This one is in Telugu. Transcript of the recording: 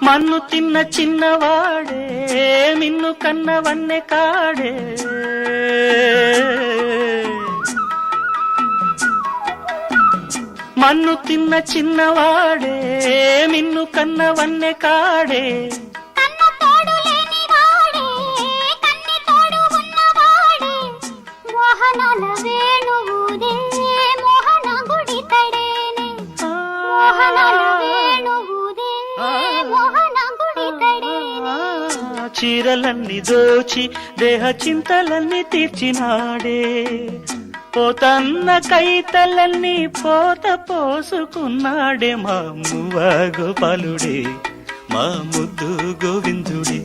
మన్ను తిన్న చిన్నవాడే మిన్ను కన్నవన్నె కాడే మన్ను తిన్న చిన్నవాడే మిన్ను కన్నవన్నె కాడే చీరలన్నీ దోచి దేహ చింతలన్నీ తీర్చినాడే పోతన్న కైతలన్నీ పోత పోసుకున్నాడే మా మువ్వ గోపాలుడే మా ముద్దు గోవిందుడే.